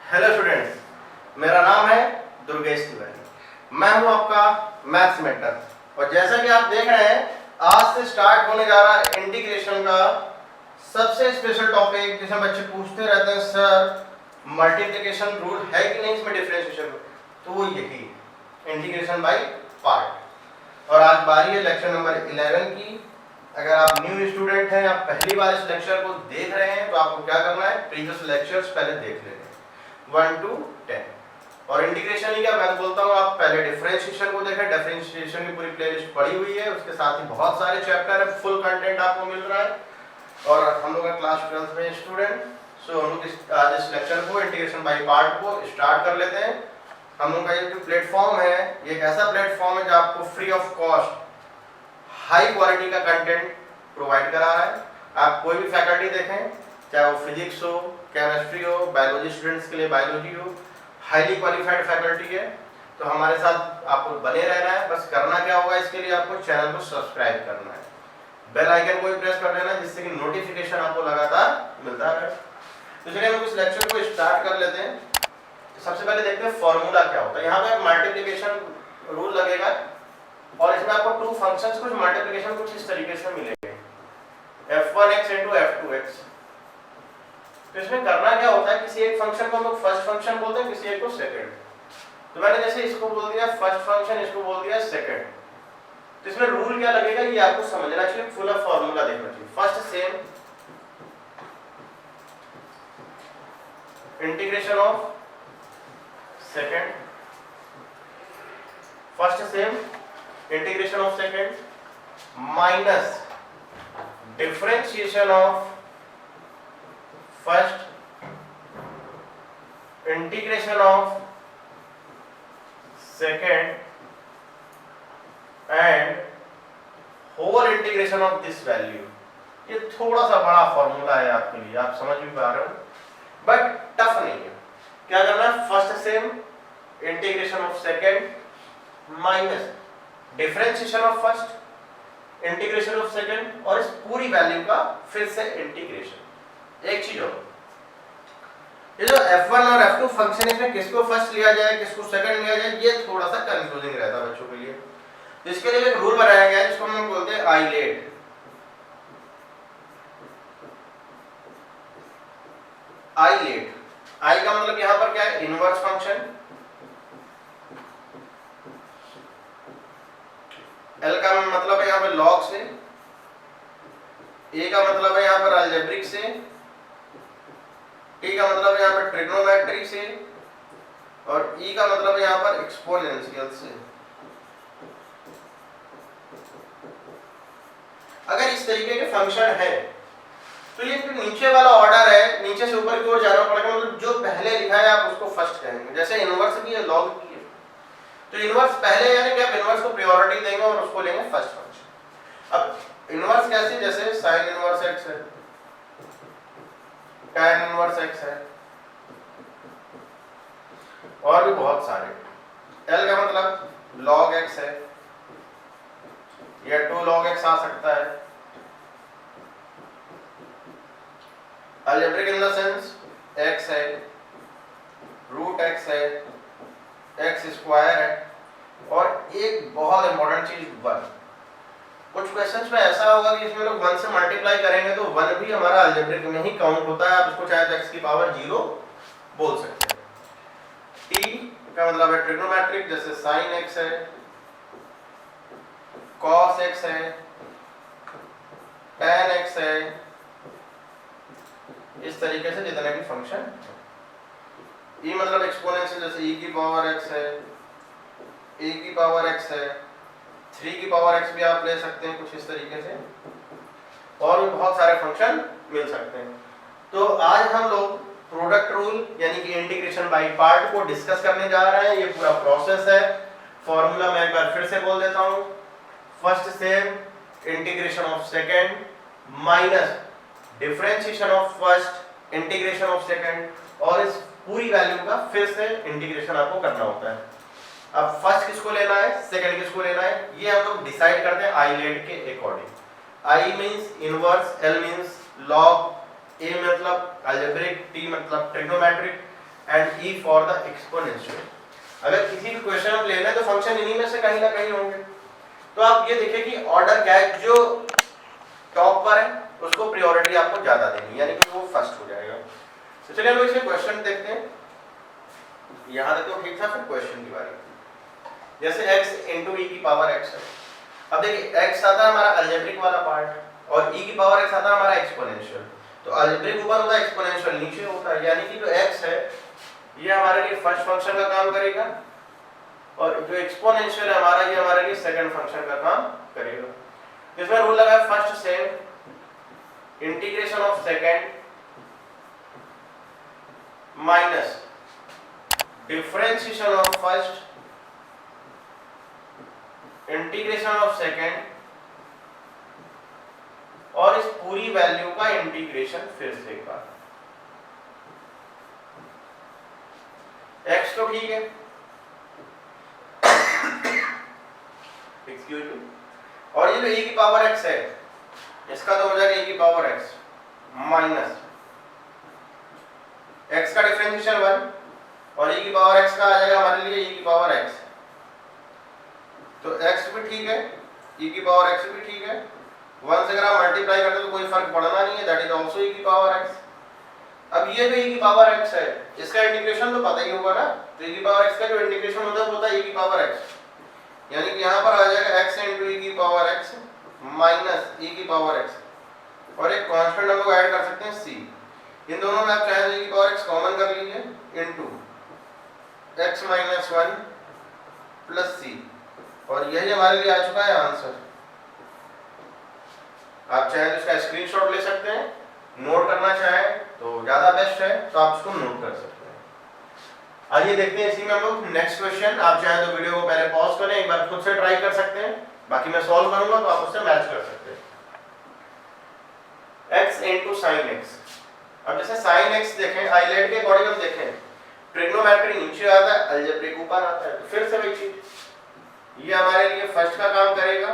Hello students, मेरा नाम है दुर्गेश तिवारी। मैं हूं आपका मैथ्स मेंटर और जैसा कि आप देख रहे हैं आज से स्टार्ट होने जा रहा है इंटीग्रेशन का सबसे स्पेशल टॉपिक जिसमें बच्चे पूछते रहते हैं सर मल्टीप्लिकेशन रूल है कि नहीं इसमें डिफरेंशिएशन, तो वो यही इंटीग्रेशन बाय पार्ट। और आज बारी है लेक्चर नंबर 11 की। अगर आप न्यू स्टूडेंट हैं, आप पहली बार इस लेक्चर को देख रहे हैं तो आपको क्या करना है, प्रीवियस लेक्चर्स पहले देख लेने 1 to 10। और इंटीग्रेशन ही क्या मैं बोलता हूँ, आप पहले डिफरेंशिएशन को देखें। डिफरेंशिएशन की पूरी प्लेलिस्ट पड़ी हुई है, उसके साथ ही बहुत सारे चैप्टर है, फुल कंटेंट आपको मिल रहा है। और हम लोग का क्लास 12th में स्टूडेंट, सो हम लोग आज इस लेक्चर को इंटीग्रेशन बाय पार्ट को स्टार्ट कर लेते हैं। हम लोग का ये जो प्लेटफॉर्म है, ये एक ऐसा प्लेटफॉर्म है जो आपको free of cost high quality का कंटेंट प्रोवाइड करा रहा है। आप कोई भी फैकल्टी देखें, चाहे वो फिजिक्स हो, केमिस्ट्री हो, बायोलॉजी स्टूडेंट्स के लिए बायोलॉजी हो, हाईली क्वालिफाइड फैकल्टी है। तो हमारे साथ आपको बने रहना है। बस करना क्या होगा, इसके लिए आपको चैनल को सब्सक्राइब करना है, बेल आइकन को भी प्रेस कर देना जिससे कि नोटिफिकेशन आपको लगातार मिलता रहे। तो चलिए हम इस लेक्चर को स्टार्ट कर लेते हैं। सबसे पहले देखते हैं फॉर्मूला क्या होता है। यहाँ पे मल्टीप्लिकेशन रूल लगेगा और इसमें आपको टू फंक्शंस कुछ मल्टीप्लिकेशन कुछ इस तरीके से मिलेंगे, f1x into f2x। तो इसमें करना क्या होता है, किसी एक फंक्शन को हम लोग फर्स्ट फंक्शन बोलते हैं, किसी एक को सेकंड। तो मैंने जैसे इसको बोल दिया फर्स्ट फंक्शन, इसको बोल दिया सेकंड। तो इसमें रूल क्या लगेगा ये आपको समझना चाहिए, फुल फॉर्मूला देखना चाहिए। First same integration of second, first same integration of second minus differentiation of first integration of second and whole integration of this value. ये थोड़ा सा बड़ा फॉर्मूला है आपके लिए, आप समझ भी पा रहे हो, बट टफ नहीं है। क्या करना है, first same integration of second minus differentiation of first integration of second और इस पूरी वैल्यू का फिर से इंटीग्रेशन। एक चीज हो, ये जो f1 और f2 फंक्शन है, इसमें किसको फर्स्ट लिया जाए किसको सेकंड लिया जाए, ये थोड़ा सा कंफ्यूजिंग रहता है बच्चों के लिए। तो इसके लिए एक रूल बनाया गया है जिसको हम बोलते हैं आइलेट। आइलेट, आई का मतलब यहां पर क्या है, इनवर्स फंक्शन। एल का मतलब है यहां पर लॉग से, ए का मतलब है यहां पर अलजेब्रिक से, टी का मतलब है यहाँ पर ट्रिग्नोमेट्री से और ई का मतलब है यहाँ पर एक्सपोनेंशियल से। अगर इस तरीके के फंक्शन है तो ये जो नीचे वाला ऑर्डर है, नीचे से ऊपर की ओर जाना पड़ेगा, मतलब जो पहले लिखा है आप उसको फर्स्ट कहेंगे। जैसे इनवर्स भी है, लॉग भी है, तो इनवर्स पहले यानी कि आप इनवर्स को प्रायोरिटी देंगे और उसको लेंगे फर्स्ट फंक्शन। अब इनवर्स कैसे, जैसे साइन इनवर्स एक्स है, tan इनवर्स x है और भी बहुत सारे। L का मतलब log x है या 2 log x आ सकता है। Algebraic in the sense x है, रूट x है, x स्क्वायर है और एक बहुत इंपॉर्टेंट चीज 1। कुछ क्वेश्चंस में ऐसा होगा कि इसमें लोग 1 से मल्टीप्लाई करेंगे तो 1 भी हमारा अलजेब्रिक में ही काउंट होता है। आप इसको चाहे तो x की पावर 0 बोल सकते हैं। t का मतलब है ट्रिग्नोमेट्रिक, जैसे sin x है, cos x है, tan x है, इस तरीके से जितने भी फंक्शन। e मतलब एक्सपोनेंशियल, जैसे e की पावर x है, a की पावर x है, 3 की पावर x भी आप ले सकते हैं कुछ इस तरीके से, और भी बहुत सारे फंक्शन मिल सकते हैं। तो आज हम लोग प्रोडक्ट रूल यानी कि इंटीग्रेशन बाय पार्ट को डिस्कस करने जा रहे हैं। ये पूरा प्रोसेस है। फॉर्मूला मैं एक बार फिर से बोल देता हूँ, first same integration of second minus differentiation of first integration of second और इस पूरी वैल्यू का फिर से इंटीग्रेशन आपको करना होता है। अब फर्स्ट किसको लेना है, सेकंड किसको लेना है, ये हम लोग डिसाइड करते हैं आइलेट के अकॉर्डिंग। I means inverse, L means log, A मतलब अलजेब्रिक, टी मतलब trigonometric, and E for the exponential. अगर किसी भी क्वेश्चन हम ले लें तो फंक्शन इन्हीं में से कहीं ना कहीं होंगे। तो आप ये देखिए कि ऑर्डर क्या है, जो टॉप पर है उसको प्रायोरिटी आपको ज्यादा देनी, यानी कि वो फर्स्ट हो जाएगा। तो चलिए हम इसके क्वेश्चन देखते हैं। यहाँ तक तो ठीक था, फिर क्वेश्चन की बारी। जैसे x इंटू ई की पावर x है। अब देखिए x आता है हमारा अलजेब्रिक वाला पार्ट और e की पावर x आता है हमारा एक्सपोनेंशियल। तो अलजेब्रिक ऊपर होता है, एक्सपोनेंशियल नीचे होता है, यानी कि जो x है ये हमारे लिए फर्स्ट फंक्शन का काम करेगा और जो एक्सपोनेंशियल है हमारा ये हमारे लिए सेकंड फंक्शन का काम करेगा। इसमें रूल लगा है first same integration of second minus differentiation of first integration of second और इस पूरी वैल्यू का इंटीग्रेशन फिर से एक बार। x तो ठीक है, एक्सक्यूज मी, और ये जो e की पावर x है इसका तो हो जाएगा e की पावर x माइनस x का डिफरेंशिएशन 1 और e की पावर x का आ जाएगा हमारे लिए e की पावर x। तो x भी ठीक है, e की पावर x भी ठीक है, 1 से अगर आप मल्टीप्लाई करते तो कोई फर्क पड़ना नहीं है, दैट इज आल्सो e की पावर x। अब ये जो e की पावर x है इसका इंटीग्रेशन तो पता ही होगा ना, तो e की पावर x का जो इंटीग्रेशन होता है वो होता है e की पावर x, यानी कि यहाँ पर आ जाएगा x into e की पावर x माइनस e की पावर x और एक कांस्टेंट हम लोग ऐड कर सकते हैं c। इन दोनों में आप चाहे तो e की पावर x कॉमन कर लीजिए into x minus 1 plus c, और यही हमारे लिए आ चुका है आंसर। आप चाहे तो इसका स्क्रीनशॉट ले सकते हैं, नोट करना चाहें तो ज्यादा बेस्ट है, तो आप इसको नोट कर सकते हैं। आइए देखते हैं इसी में हम लोग नेक्स्ट क्वेश्चन। आप चाहे तो वीडियो को पहले पॉज करें, एक बार खुद से ट्राई कर सकते हैं, बाकी मैं सॉल्व करूंगा तो आप उससे मैच कर सकते हैं। x into sin x। अब जैसे sin x देखें, हाईलाइट के अकॉर्डिंग हम देखें, ट्रिग्नोमेट्री नीचे आता है, अलजेब्रिक ऊपर आता है, तो फिर से वही चीज, ये हमारे लिए फर्स्ट का काम करेगा,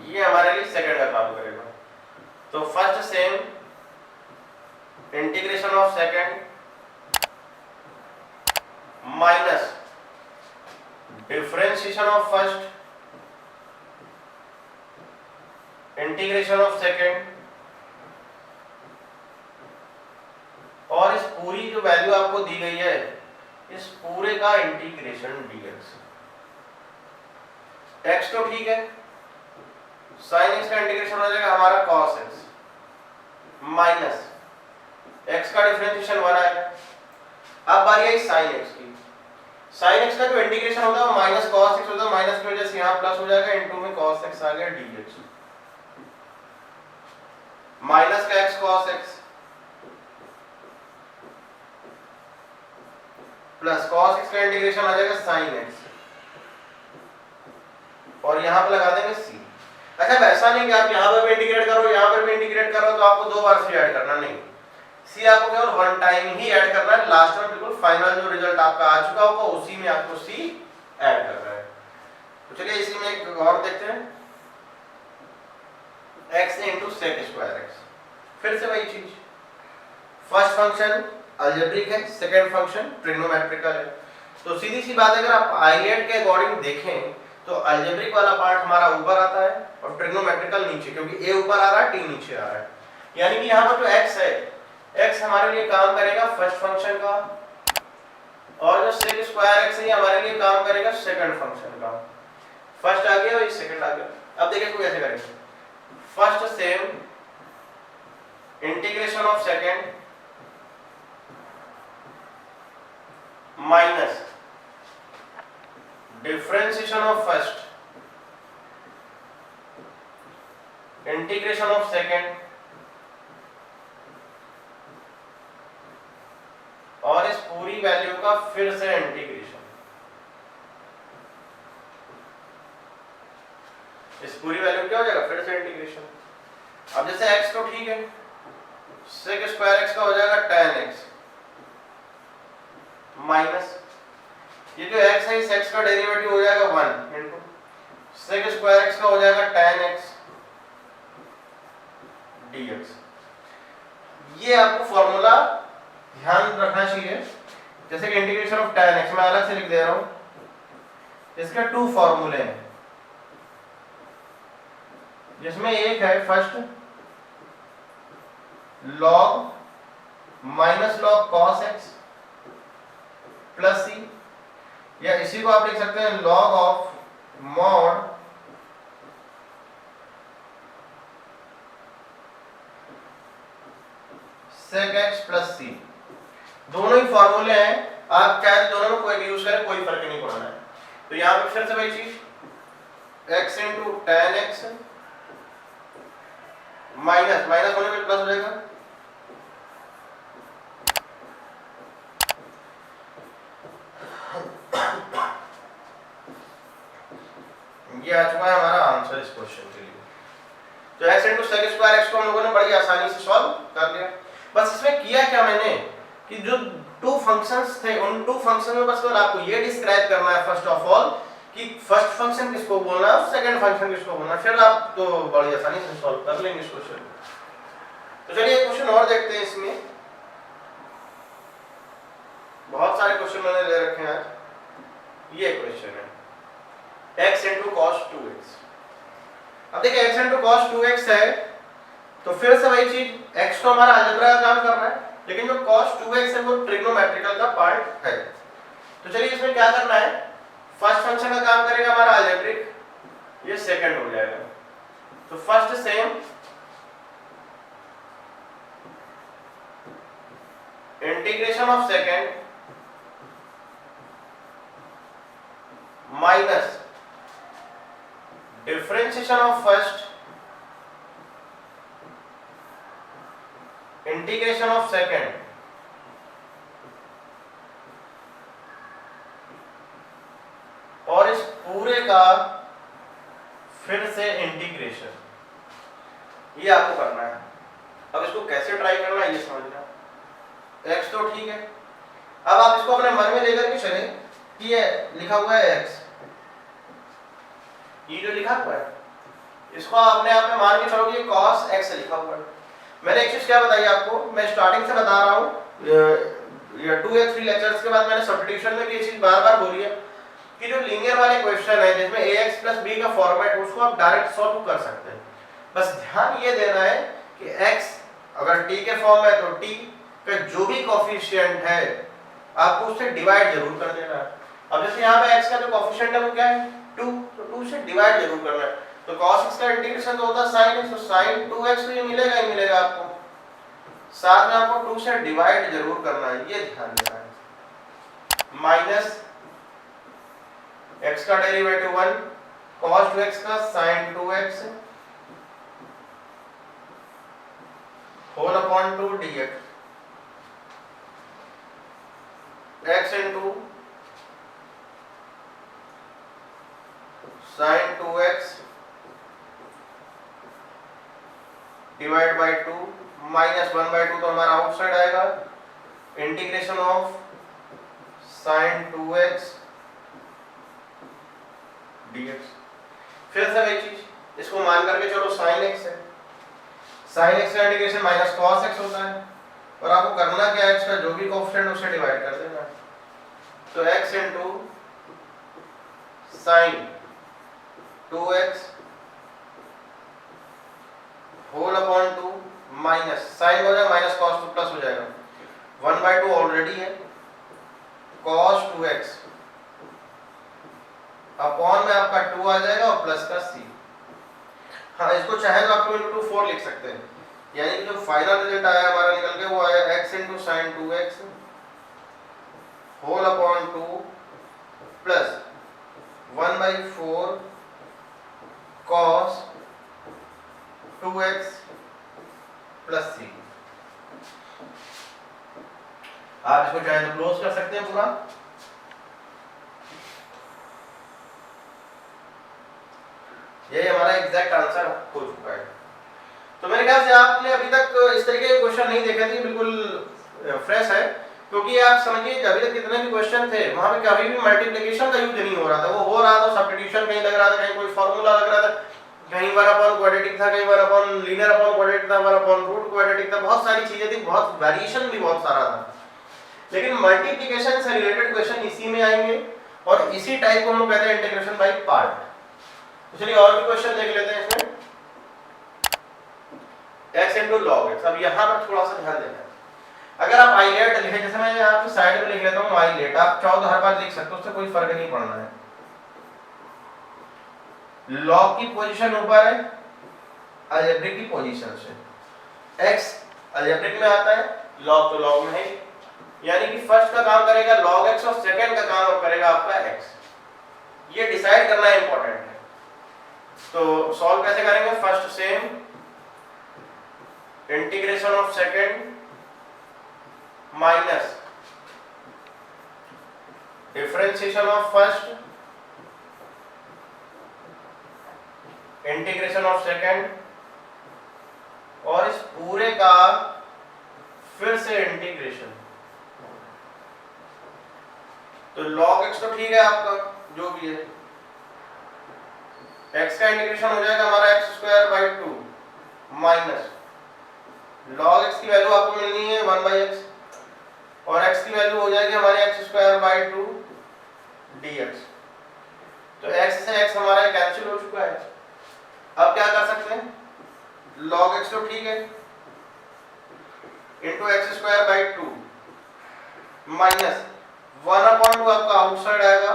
ये हमारे लिए सेकंड का काम करेगा। तो first same integration of second minus differentiation of first integration of second और इस पूरी जो वैल्यू आपको दी गई है इस पूरे का इंटीग्रेशन dx। x तो ठीक है, sin x का इंटीग्रेशन हो जाएगा हमारा cos x माइनस x का डिफरेंशिएशन 1 आएगा। अब बारी आई sin x की। sin x का जो इंटीग्रेशन होता है वो माइनस cos x होता है, माइनस की वजह से यहाँ प्लस हो जाएगा, इनटू में cos x आ गया dx माइनस का x cos x plus cos x का इंटीग्रेशन आ जाएगा sin x और यहाँ पे लगा देंगे c। अच्छा ऐसा नहीं कि आप यहाँ पर भी इंटीग्रेट करो यहाँ पर भी इंटीग्रेट करो तो आपको दो बार c ऐड करना, नहीं, c आपको केवल वन टाइम ही ऐड करना है, लास्ट में बिल्कुल फाइनल जो रिजल्ट आपका आ चुका होगा उसी में आपको c ऐड करना है। तो चलिए इसी में एक और देखते हैं, x into sec square x। फिर से वही चीज, फर्स्ट फंक्शन अलजेब्रिक है, सेकंड फंक्शन ट्रिग्नोमेट्रिकल है। तो सीधी सी बात, अगर आप आइलेट के अकॉर्डिंग देखें तो अलजेब्रिक वाला पार्ट हमारा ऊपर आता है और ट्रिग्नोमेट्रिकल नीचे, क्योंकि a ऊपर आ रहा है t नीचे आ रहा है, यानी कि यहाँ पर जो x है x हमारे लिए काम करेगा फर्स्ट फंक्शन का और जो sec स्क्वायर x है हमारे लिए काम करेगा सेकंड फंक्शन का। फर्स्ट आ गया और सेकंड आ गया। अब देखिए इसको कैसे करेंगे, first same integration of second minus differentiation of first integration of second और इस पूरी वैल्यू का फिर से इंटीग्रेशन। इस पूरी वैल्यू क्या हो जाएगा, फिर से इंटीग्रेशन। अब जैसे x तो ठीक है, sec स्क्वायर x का हो जाएगा tan x माइनस ये जो x है इस x का डेरिवेटिव हो जाएगा 1 इनटू sec स्क्वायर x का हो जाएगा tan x dx। ये आपको फॉर्मूला ध्यान रखना चाहिए। जैसे कि इंटीग्रेशन ऑफ tan x मैं अलग से लिख दे रहा हूं, इसके 2 फॉर्मूले हैं, जिसमें एक है first log minus log cos x plus c, या इसी को आप लिख सकते हैं log of mod sec x plus c। दोनों ही फॉर्मूले हैं, आप चाहे दोनों में कोई भी यूज करें, कोई फर्क नहीं पड़ना है। तो यहां पे फिर से वही चीज x into tan x minus minus होने पे प्लस हो जाएगा, ये आ चुका है हमारा आंसर इस क्वेश्चन के लिए। तो x into sec square x को हम लोगों ने बड़ी आसानी से सॉल्व कर लिया। बस इसमें किया क्या मैंने कि जो 2 फंक्शंस थे उन 2 फंक्शन में बस आपको ये डिस्क्राइब करना है फर्स्ट ऑफ ऑल कि फर्स्ट फंक्शन किसको बोलना है और सेकंड फंक्शन किसको बोलना है, फिर आप तो बड़ी आसानी से सॉल्व कर लेंगे इस क्वेश्चन को। तो चलिए एक क्वेश्चन और देखते हैं। इसमें बहुत सारे क्वेश्चन मैंने ले रखे हैं आज। ये क्वेश्चन है x into cos 2x। अब देखिए x into cos 2x है तो फिर से वही चीज, x तो हमारा अलजेब्रा का काम कर रहा है, लेकिन जो cos 2x है वो ट्रिग्नोमेट्रिकल का पार्ट है। तो चलिए इसमें क्या करना है, फर्स्ट फंक्शन का काम करेगा हमारा अलजेब्रिक, ये सेकंड हो जाएगा। तो first same integration of second minus differentiation of first integration of second और इस पूरे का फिर से इंटीग्रेशन, ये आपको करना है। अब इसको कैसे ट्राई करना है ये समझना। x तो ठीक है, अब आप इसको अपने मन में लेकर के चले कि ये लिखा हुआ है x, ये जो लिखा हुआ है इसको अपने आप में मान के चलो कि cos x लिखा हुआ है। मैंने एक चीज क्या बताई आपको, मैं स्टार्टिंग से बता रहा हूँ, या 2 या 3 लेक्चर्स के बाद मैंने सब्स्टिट्यूशन में भी ये चीज बार बार बोली है कि जो लीनियर वाले क्वेश्चन है जिसमें ax प्लस b का फॉर्मेट है उसको आप डायरेक्ट सॉल्व कर सकते हैं। बस ध्यान ये देना है कि x अगर t के फॉर्म में तो t का जो भी कोफिशिएंट है आपको उससे डिवाइड जरूर कर देना है। अब जैसे यहाँ पे x का जो कोफिशिएंट है वो क्या है 2, तो 2 से डिवाइड जरूर करना है। तो cos x का इंटीग्रेशन तो होता है sin x, तो sin 2x तो ये मिलेगा ही मिलेगा आपको, साथ में आपको 2 से डिवाइड जरूर करना है, ये ध्यान देना है। माइनस x का डेरिवेटिव 1 cos 2x का sin 2x whole upon 2 dx x into sin 2x divide by 2 minus 1 by 2 तो हमारा आउटसाइड आएगा, integration of sin 2x dx। फिर से वही चीज, इसको मान करके चलो sin x है, sin x का इंटीग्रेशन माइनस cos x होता है और आपको करना क्या है, x का जो भी कोएफिशिएंट उससे डिवाइड कर देना है। तो x into sin 2x whole upon 2 minus sine हो जाएगा माइनस cos 2 प्लस हो जाएगा 1 बाय 2 ऑलरेडी है, cos 2x अपॉन में आपका 2 आ जाएगा और प्लस का c। हाँ इसको चाहे तो आप 2 into 2 4 लिख सकते हैं, यानी कि जो फाइनल रिजल्ट आया हमारा निकल के वो आया x into sin 2x whole upon 2 plus 1 by 4 cos 2x plus c। आप इसको चाहे तो क्लोज कर सकते हैं पूरा। ये हमारा एग्जैक्ट आंसर हो चुका है। तो मेरे ख्याल से आपने अभी तक इस तरीके के क्वेश्चन नहीं देखे थे, बिल्कुल फ्रेश है, क्योंकि आप समझिए अभी तक कितने भी क्वेश्चन थे वहां पे कभी भी मल्टीप्लिकेशन का यूज नहीं हो रहा था, वो हो रहा था सब्स्टिट्यूशन कहीं लग रहा था, कहीं कोई फार्मूला लग रहा था, कहीं 1 अपॉन क्वाड्रेटिक था, कहीं 1 अपॉन लीनियर अपॉन क्वाड्रेटिक था, 1 अपॉन रूट क्वाड्रेटिक था, बहुत सारी चीजें थी, बहुत वेरिएशन भी बहुत सारा था। लेकिन मल्टीप्लिकेशन से रिलेटेड क्वेश्चन इसी में आएंगे और इसी टाइप को हम लोग कहते हैं इंटीग्रेशन बाय पार्ट। तो चलिए और भी क्वेश्चन देख लेते हैं इसमें। x into log x, अब यहाँ पर थोड़ा सा ध्यान देना है। अगर आप आइलेट लिखे, जैसे मैं यहाँ पे साइड में लिख लेता हूँ आइलेट, आप चाहो तो हर बार लिख सकते हो, उससे कोई फर्क नहीं पड़ना है। लॉग की पोजीशन ऊपर है अलजेब्रिक की पोजीशन से, x अलजेब्रिक में आता है, लॉग तो लॉग में है, यानी कि फर्स्ट का काम करेगा log x और सेकंड का काम करेगा आपका x। ये डिसाइड करना इंपॉर्टेंट है। तो सॉल्व कैसे करेंगे? First same integration of second minus differentiation of first integration of second, और इस पूरे का फिर से इंटीग्रेशन। तो log x तो ठीक है आपका जो भी है, x का इंटीग्रेशन हो जाएगा हमारा x square by 2 minus log x की वैल्यू आपको मिलनी है 1/x और x की वैल्यू हो जाएगी हमारी x स्क्वायर बाई 2 dx। तो x से x हमारा कैंसिल हो चुका है। अब क्या कर सकते हैं? log x तो ठीक है into x square by 2 minus 1/2 आपका आउटसाइड आएगा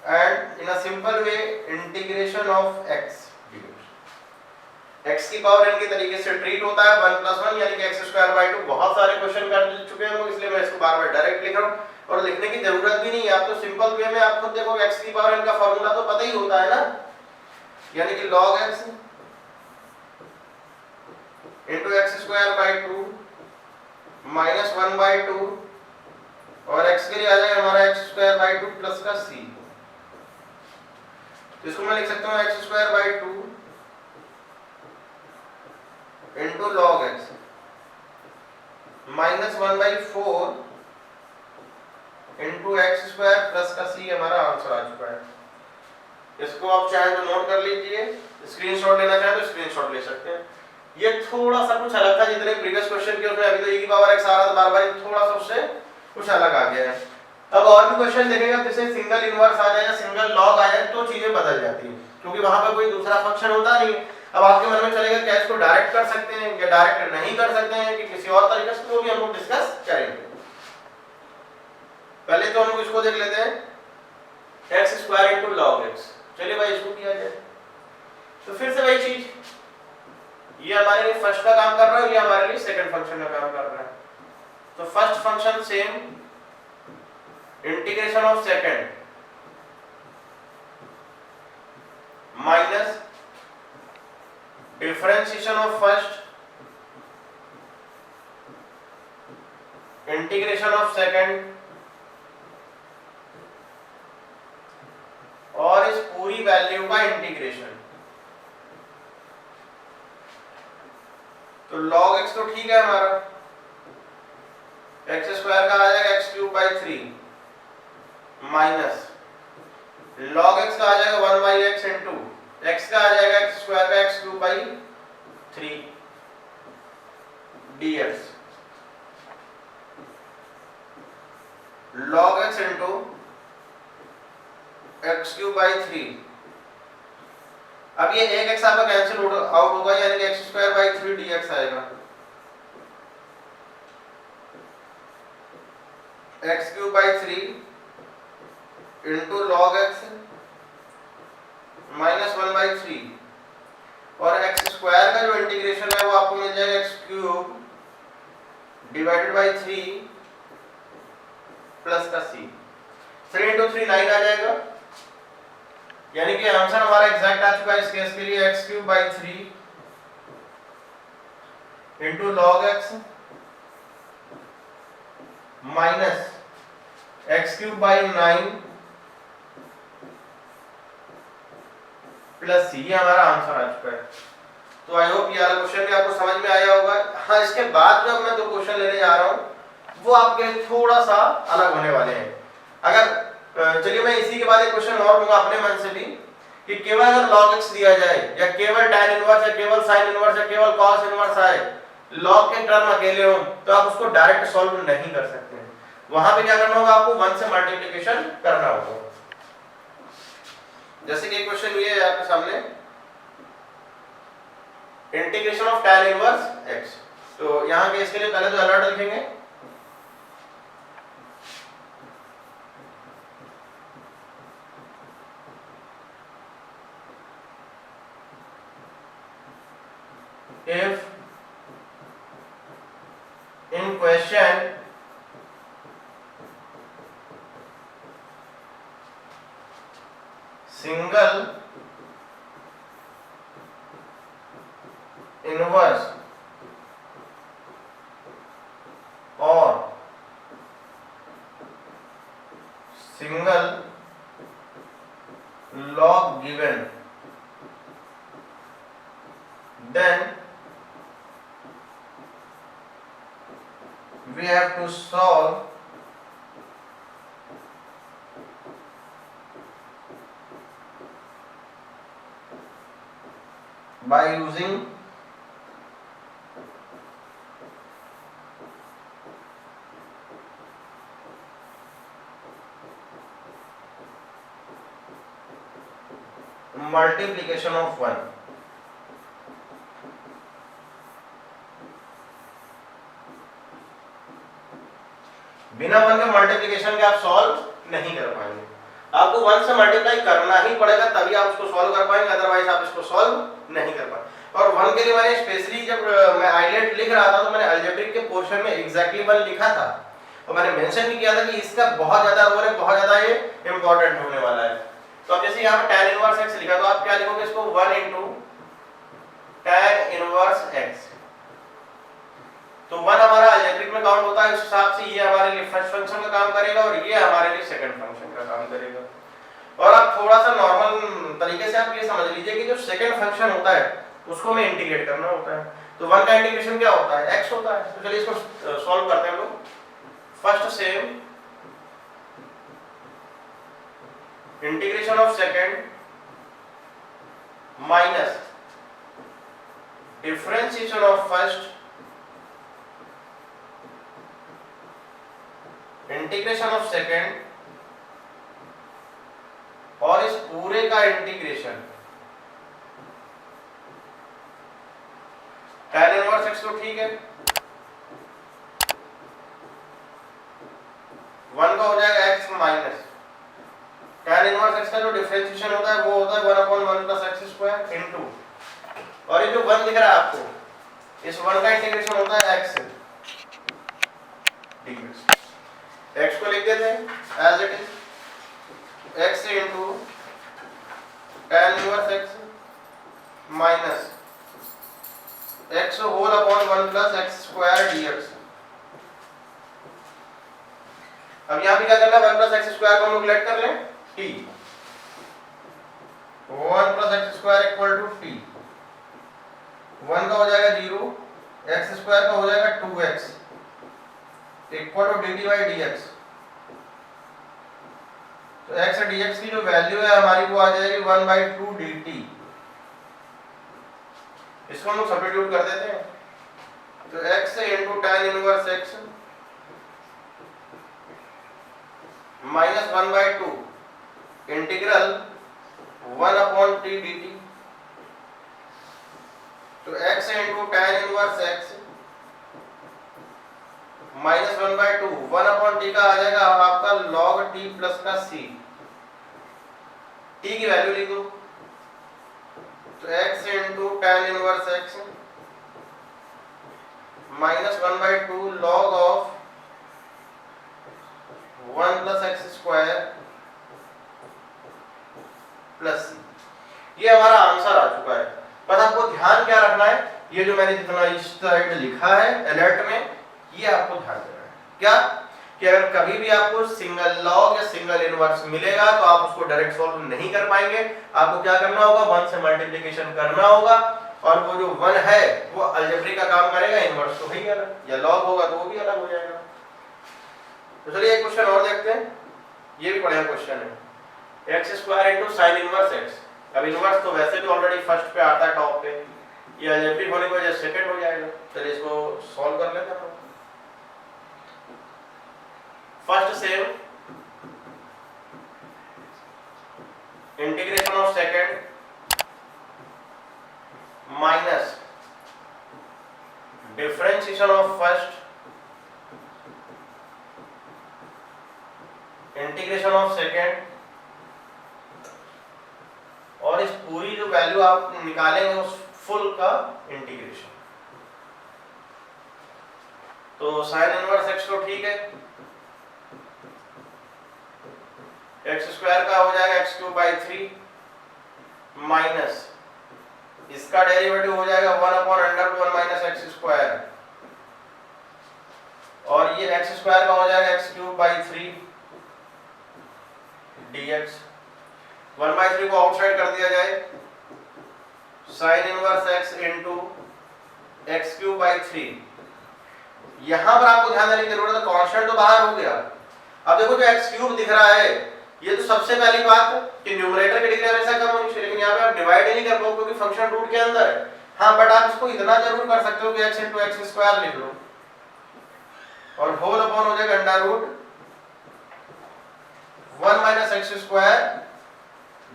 and in a simple way integration of x। x की पावर n के तरीके से ट्रीट होता है 1 + 1 यानी कि x स्क्वायर बाई 2। बहुत सारे क्वेश्चन कर चुके हैं लोग, इसलिए मैं इसको बार-बार डायरेक्ट लिख रहा हूं और लिखने की जरूरत भी नहीं है। आप तो सिंपल वे में आप खुद देखो, x की पावर n का फार्मूला तो पता ही होता है ना, यानी कि log x into x square by 2 minus 1/2 और x के लिए आ जाएगा हमारा x स्क्वायर बाई 2 प्लस का c। तो इसको मैं लिख सकता हूँ x square by 2 into log x minus 1/4 into x square plus का c हमारा आंसर आ चुका है। इसको आप चाहे तो नोट कर लीजिए, स्क्रीनशॉट लेना चाहे तो स्क्रीनशॉट ले सकते हैं। ये थोड़ा सा कुछ अलग था, जितने प्रीवियस क्वेश्चन के उसमें अभी तो e की पावर x आ रहा था बार बार, थोड़ा सा उससे कुछ अलग आ गया है। अब और भी क्वेश्चन देखेंगे जैसे सिंगल इनवर्स आ जाए या सिंगल लॉग आ जाए तो चीजें बदल जाती हैं, क्योंकि वहां पर कोई दूसरा फंक्शन होता नहीं। अब आपके मन में चलेगा क्या इसको डायरेक्ट कर सकते हैं या डायरेक्ट नहीं कर सकते हैं कि किसी और तरीके से, वो भी हम लोग डिस्कस करेंगे। पहले तो हम लोग इसको देख लेते हैं x square into log x। चलिए भाई इसको किया जाए। तो फिर से वही चीज, ये हमारे लिए फर्स्ट का काम कर रहा है, ये हमारे लिए सेकंड फंक्शन का काम कर रहा है। तो first function same integration of second minus differentiation of first integration of second, और इस पूरी वैल्यू का इंटीग्रेशन। तो log x तो ठीक है हमारा, x स्क्वायर का आ जाएगा x cube by 3 minus log x का आ जाएगा 1/x इंटू x का आ जाएगा x स्क्वायर का x cube by 3 dx। log x into x cube by 3। अब ये एक x आपका कैंसिल आउट होगा, यानी कि x स्क्वायर बाई 3 dx आएगा। x cube by 3 into log x minus 1/3 और x स्क्वायर का जो इंटीग्रेशन है वो आपको मिल जाएगा x cube divided by 3 plus का c। 3 इंटू 3 9 आ जाएगा, यानी कि आंसर हमारा एग्जैक्ट आ चुका है इस केस के लिए x cube by 3 into log x minus x cube by 9 plus c, ये हमारा आंसर आ चुका है। तो आई होप ये वाला क्वेश्चन भी आपको समझ में आया होगा। हाँ, इसके बाद जो मैं 2 क्वेश्चन लेने जा रहा हूँ वो आपके थोड़ा सा अलग होने वाले हैं। अगर चलिए मैं इसी के बाद एक क्वेश्चन और लूंगा अपने मन से भी, कि केवल अगर log x दिया जाए या केवल tan इनवर्स या केवल sin इनवर्स या केवल cos इनवर्स आए, log के टर्म अकेले हो तो आप उसको डायरेक्ट सॉल्व नहीं कर सकते हैं। वहां पे क्या करना होगा आपको 1 से मल्टीप्लिकेशन करना होगा। जैसे कि क्वेश्चन ये है आपके सामने, integration of tan inverse x। तो यहां के इसके लिए पहले तो अलर्ट लिखेंगे, if in question single inverse or single log given, then we have to solve by using multiplication of 1। बिना 1 के मल्टीप्लिकेशन के आप सॉल्व नहीं कर पाएंगे, आपको 1 से मल्टीप्लाई करना ही पड़ेगा तभी आप उसको सॉल्व कर पाएंगे, अदरवाइज आप इसको सॉल्व नहीं कर पाएंगे। और 1 के लिए मैंने स्पेशली जब मैं आइलेट लिख रहा था तो मैंने अलजेब्रिक के पोर्शन में एग्जैक्टली 1 लिखा था, तो मैंने मेंशन भी किया था कि इसका बहुत ज्यादा रोल है, बहुत ज्यादा ये इंपॉर्टेंट होने वाला है। तो अब जैसे यहाँ पे tan इनवर्स x लिखा तो आप क्या लिखोगे इसको 1 into tan इनवर्स x। तो 1 हमारा अलजेब्रिक में काउंट होता है, उस हिसाब से ये हमारे लिए फर्स्ट फंक्शन का काम करेगा और ये हमारे लिए सेकंड फंक्शन का काम करेगा। और आप थोड़ा सा नॉर्मल तरीके से आप ये समझ लीजिए कि जो सेकंड फंक्शन होता है उसको हमें इंटीग्रेट करना होता है। तो 1 का इंटीग्रेशन क्या होता है, x होता है। तो चलिए इसको सॉल्व करते हैं हम लोग। First same integration of second minus differentiation of first integration of second और इस पूरे का इंटीग्रेशन tan इनवर्स x तो ठीक है, 1 का हो जाएगा x minus tan inverse x का जो डिफरेंशिएशन होता है वो होता है 1/1 प्लस एक्स स्क्वायर इनटू, और ये जो 1 दिख रहा है आपको, इस 1 का इंटीग्रेशन होता है x से dx। x को लिख देते हैं as it is, x into tan inverse x minus x whole upon 1 plus x square dx। अब यहाँ पे क्या करना है, 1 प्लस एक्स स्क्वायर को हम लोग लेट कर लें t, 1 plus x square equal to t, 1 का हो जाएगा 0, एक्स स्क्वायर का हो जाएगा 2x equal to dt by dx। तो x और dx की जो वैल्यू है हमारी वो आ जाएगी 1/2 dt। इसको हम लोग सब्स्टिट्यूट कर देते हैं, तो x into tan inverse x minus 1/2 integral 1/t dt। तो x into tan inverse x minus 1/2 1/t का आ जाएगा आपका log t प्लस का c, t की वैल्यू लिख दो, तो x into tan inverse x minus 1/2 log of 1 plus x square plus c। ये हमारा आंसर आ चुका है। बस आपको ध्यान क्या रखना है, ये जो मैंने जितना इस साइड लिखा है अलर्ट में, ये आपको ध्यान देना है क्या, कि अगर कभी भी आपको सिंगल लॉग या सिंगल इनवर्स मिलेगा तो आप उसको डायरेक्ट सॉल्व नहीं कर पाएंगे, आपको क्या करना होगा, 1 से मल्टीप्लिकेशन करना होगा, और वो जो 1 है वो अलजेब्रिक का काम करेगा, इनवर्स तो ही अलग, या लॉग होगा तो वो भी अलग हो जाएगा। तो चलिए एक क्वेश्चन और देखते हैं, ये भी बढ़िया क्वेश्चन है, x square into sine inverse x. अब इनवर्स तो वैसे भी ऑलरेडी फर्स्ट पे आता है टॉप पे, ये अलजेब्रिक होने की वजह से सेकंड हो जाएगा। चलिए इसको सॉल्व कर लेते हैं। First same integration of second minus differentiation of first integration of second और इस पूरी जो वैल्यू आप निकालेंगे उस फुल का इंटीग्रेशन। तो साइन इनवर्स एक्स तो ठीक है, एक्स स्क्वायर का हो जाएगा एक्स क्यूब बाई 3 माइनस इसका डेरिवेटिव हो जाएगा 1/√1 माइनस एक्स स्क्वायर और ये एक्स स्क्वायर का हो जाएगा एक्स क्यूब बाई 3 dx। 1/3 को आउटसाइड कर दिया जाए, sine inverse x into x cube by 3। यहां पर आपको ध्यान देने की जरूरत है, कांस्टेंट तो बाहर हो गया। अब देखो जो एक्स क्यूब दिख रहा है ये तो सबसे पहली बात कि न्यूमरेटर की डिग्री हमेशा कम होनी चाहिए, लेकिन यहाँ पे आप डिवाइड ही नहीं कर पाओगे क्योंकि फंक्शन रूट के अंदर है। हाँ बट आप इसको इतना जरूर कर सकते हो कि x इंटू एक्स स्क्वायर लिख लो और होल अपॉन हो जाएगा √1 माइनस एक्स स्क्वायर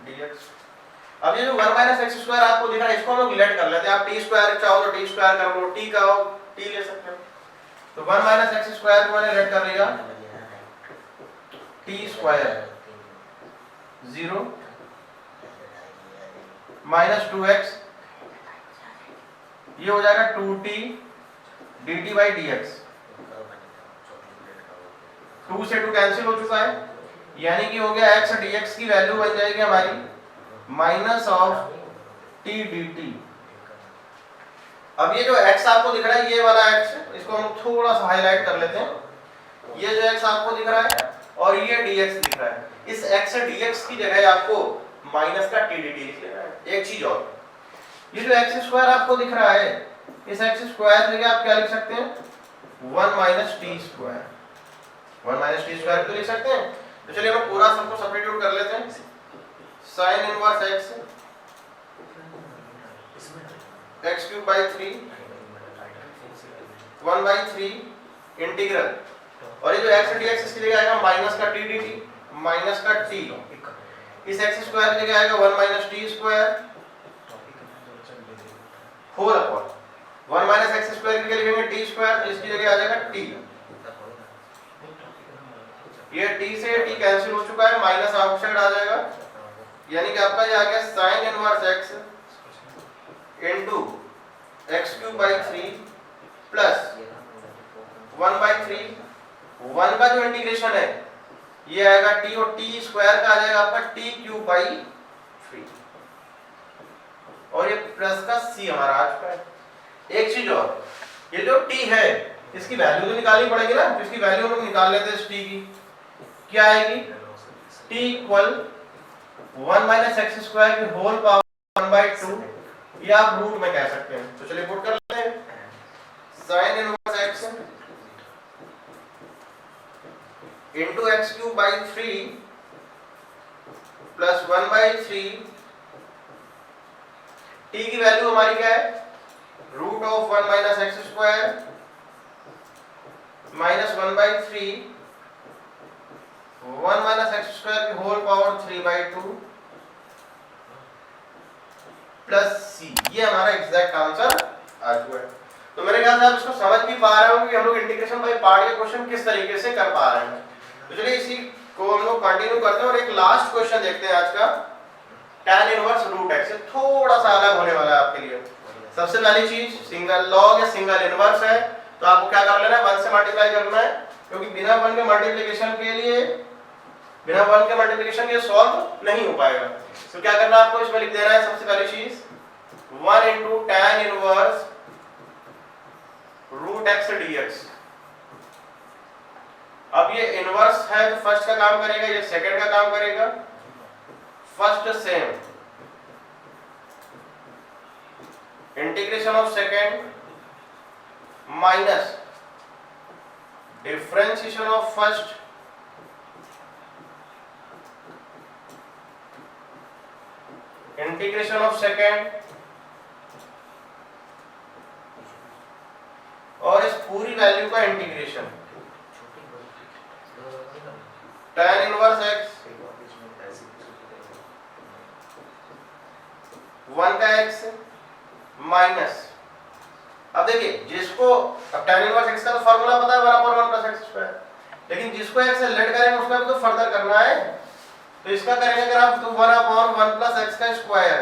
dx। अब ये जो 1 माइनस एक्स स्क्वायर आपको दिख रहा है इसको हम लोग लेट कर लेते हैं। आप टी स्क्वायर चाहो तो टी स्क्वायर कर लो, टी का हो टी ले सकते हो। तो 1 माइनस एक्स स्क्वायर को मैंने लेट कर लिया टी स्क्वायर 0 माइनस 2x ये हो जाएगा 2t dt बाई dx। 2 से 2 कैंसिल हो चुका है यानी कि हो गया x dx की वैल्यू बन जाएगी हमारी माइनस ऑफ t dt। अब ये जो x आपको दिख रहा है ये वाला x इसको हम थोड़ा सा हाईलाइट कर लेते हैं। ये जो x आपको दिख रहा है और ये dx दिख रहा है, इस x dx की जगह आपको माइनस का t dt लिख लेना है। एक चीज और, ये जो x स्क्वायर आपको दिख रहा है इस x स्क्वायर की जगह आप क्या लिख सकते हैं 1 minus t square. 1 minus t square तो लिख सकते हैं। तो चलिए हम पूरा सबको सब्स्टिट्यूट कर लेते हैं। Sine inverse x x cube by 3 1/3 integral और ये जो x dx इसकी जगह आएगा माइनस का t dt माइनस का t इस x स्क्वायर की जगह आएगा 1 minus t square whole upon 1 minus x square की जगह लिखेंगे टी स्क्वायर तो इसकी जगह आ जाएगा t। ये t से t कैंसिल हो चुका है, माइनस आउटसाइड आ जाएगा यानी कि आपका ये आ गया sign inverse x into x cube by 3 plus 1/3 1 का जो इंटीग्रेशन है ये आएगा t और t स्क्वायर का आ जाएगा आपका t क्यूब बाई 3 और ये प्लस का c हमारा आ चुका है। एक चीज और, ये जो t है इसकी वैल्यू तो निकालनी पड़ेगी ना, तो इसकी वैल्यू हम लोग निकाल लेते हैं। इस t की क्या आएगी t equal 1 minus x square की होल पावर 1/2 ये आप रूट में कह सकते हैं। तो चलिए पुट कर लेते हैं sine inverse x into x cube by 3 plus 1/3 t की वैल्यू हमारी क्या है root of 1 minus x square minus 1/3 1 minus x square की होल पावर 3/2 प्लस c। ये हमारा एग्जैक्ट आंसर आ चुका है। तो मेरे ख्याल से आप इसको समझ भी पा रहे होंगे कि हम लोग इंटीग्रेशन बाय पार्ट के क्वेश्चन किस तरीके से कर पा रहे हैं। तो चलिए इसी को हम लोग कंटिन्यू करते हैं और एक लास्ट क्वेश्चन देखते हैं आज का। tan इनवर्स रूट x से थोड़ा सा अलग होने वाला है आपके लिए। सबसे पहली चीज सिंगल लॉग या सिंगल इनवर्स है तो आपको क्या कर लेना है 1 से मल्टीप्लाई करना है क्योंकि बिना 1 के मल्टीप्लिकेशन के सॉल्व नहीं हो पाएगा। तो क्या करना है आपको इसमें लिख देना है सबसे पहली चीज 1 into tan inverse root x dx। अब ये इनवर्स है तो फर्स्ट का काम करेगा, ये सेकंड का काम करेगा। First same integration of second minus differentiation of first integration of second और इस पूरी वैल्यू का इंटीग्रेशन। tan इनवर्स x 1 का x माइनस, अब देखिए जिसको, अब tan इनवर्स x का तो फार्मूला पता है 1/1 प्लस x स्क्वायर, लेकिन जिसको x से लेट करेंगे उसका भी तो फर्दर करना है, तो इसका करेंगे अगर आप तो 1/1 प्लस x का स्क्वायर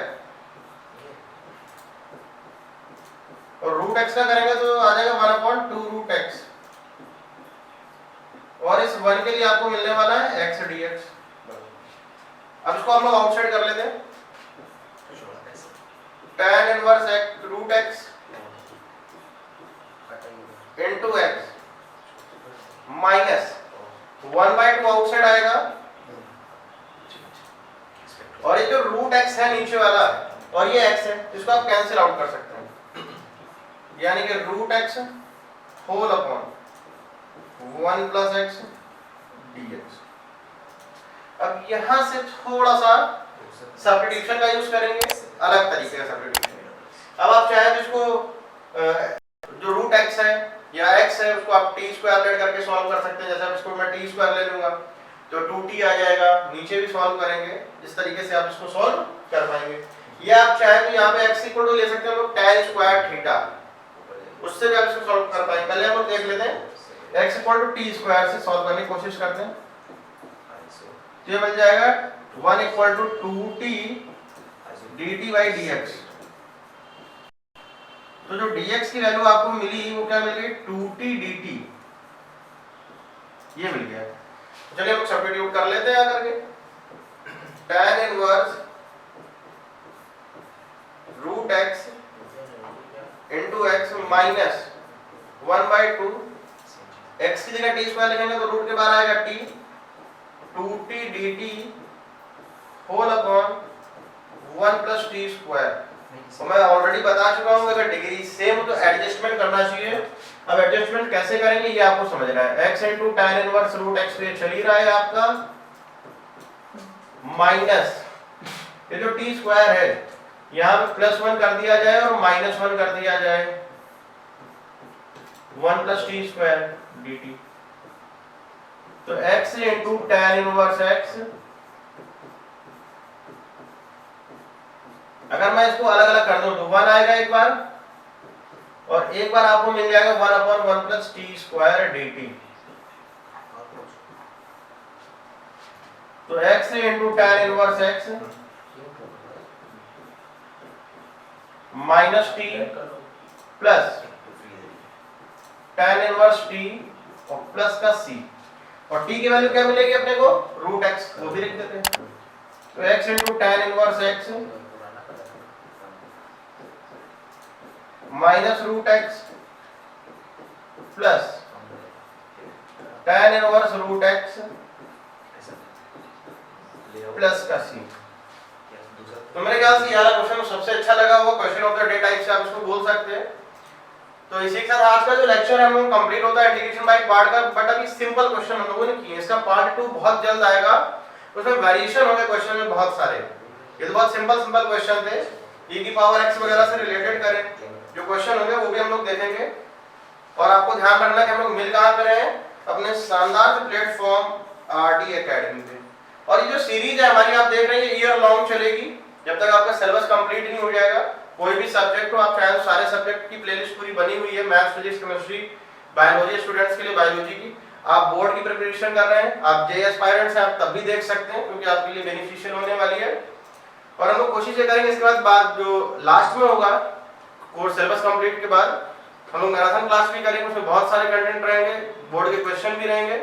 और रूट x का करेंगे तो आ जाएगा 1/2 रूट x, और इस 1 के लिए आपको मिलने वाला है x dx। अब इसको हम लोग आउटसाइड कर लेते हैं, tan inverse x root x into x minus 1/2 outside आएगा, और ये जो रूट x है नीचे वाला और ये x है, इसको आप कैंसिल आउट कर सकते हैं, यानी कि root x whole upon 1 plus x dx। अब यहां से थोड़ा सा सब्स्टिट्यूशन का यूज करेंगे, अलग तरीके का सब्स्टिट्यूशन। अब आप चाहे तो इसको जो रूट x है या x है उसको आप t स्क्वायर लेट करके सॉल्व कर सकते हैं, जैसे अब इसको मैं t स्क्वायर ले लूंगा तो 2t आ जाएगा, नीचे भी सॉल्व करेंगे, इस तरीके से आप इसको सॉल्व कर पाएंगे। या आप चाहे तो यहाँ पे x इक्वल टू ले सकते हैं हम लोग tan स्क्वायर थीटा, उससे भी आप इसको सॉल्व कर पाएंगे। पहले हम लोग देख लेते हैं x equal to t square से सॉल्व करने की कोशिश करते हैं, तो ये मिल जाएगा 1 equal to 2t dt by dx। तो जो dx की वैल्यू आपको मिली वो क्या मिल गई 2t dt, ये मिल गया। चलिए हम लोग सब्स्टिट्यूट कर लेते हैं आकर के, tan inverse root x into x minus 1/2 x की जगह t स्क्वायर लिखेंगे तो रूट के बाहर आएगा t 2t dt whole upon 1 plus t square. तो मैं ऑलरेडी बता चुका हूं अगर डिग्री सेम तो एडजस्टमेंट करना चाहिए। अब एडजस्टमेंट कैसे करेंगे ये आपको समझना है। x into tan inverse root x तो ये चल ही रहा है आपका, माइनस ये जो t स्क्वायर है यहां पे +1 कर दिया जाए और -1 कर दिया जाए, 1 प्लस t स्क्वायर dt। तो x into tan inverse x, अगर मैं इसको अलग अलग कर दूं तो 1 आएगा एक बार, और एक बार आपको मिल जाएगा 1/1 प्लस t स्क्वायर dt। तो x into tan inverse x minus t plus tan inverse t और प्लस का c, और t की वैल्यू क्या मिलेगी अपने को रूट x, वो भी लिख देते हैं। तो x into tan inverse x minus root x plus tan inverse root x plus का c। तो मेरे ख्याल से ये वाला क्वेश्चन सबसे अच्छा लगा हुआ question of the day type से आप इसको बोल सकते हैं। तो इसी के साथ आज का जो लेक्चर है हम लोग कंप्लीट होता है इंटीग्रेशन बाय पार्ट का, बट अभी सिंपल क्वेश्चन हम लोगों ने किए, इसका पार्ट 2 बहुत जल्द आएगा, उसमें वेरिएशन होंगे क्वेश्चन में बहुत सारे। ये तो बहुत सिंपल क्वेश्चन थे, e की पावर x वगैरह से रिलेटेड करें जो क्वेश्चन होंगे वो भी हम लोग देखेंगे। और आपको ध्यान रखना कि हम लोग मिल कहां पे रहे हैं, अपने शानदार प्लेटफॉर्म RD एकेडमी पे। और ये जो सीरीज है हमारी आप देख रहे हैं ये ईयर लॉन्ग चलेगी, जब तक आपका सिलेबस कंप्लीट नहीं हो जाएगा। कोई भी सब्जेक्ट हो आप चाहे तो सारे सब्जेक्ट की प्लेलिस्ट पूरी बनी हुई है, maths physics chemistry biology students के लिए बायोलॉजी की। आप बोर्ड की प्रिपरेशन कर रहे हैं, आप जे एस्पायरेंट्स हैं, आप तब भी देख सकते हैं क्योंकि आपके लिए बेनिफिशियल होने वाली है। और हम लोग कोशिश ये करेंगे इसके बाद जो लास्ट में होगा कोर्स सिलेबस कंप्लीट के बाद हम लोग मैराथन क्लास भी करेंगे, उसमें बहुत सारे कंटेंट रहेंगे, बोर्ड के क्वेश्चन भी रहेंगे।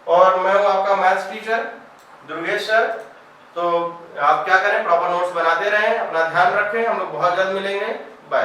और मैं हूँ आपका मैथ्स टीचर दुर्गेश सर। तो आप क्या करें, प्रॉपर नोट्स बनाते रहें, अपना ध्यान रखें, हम लोग बहुत जल्द मिलेंगे, बाय।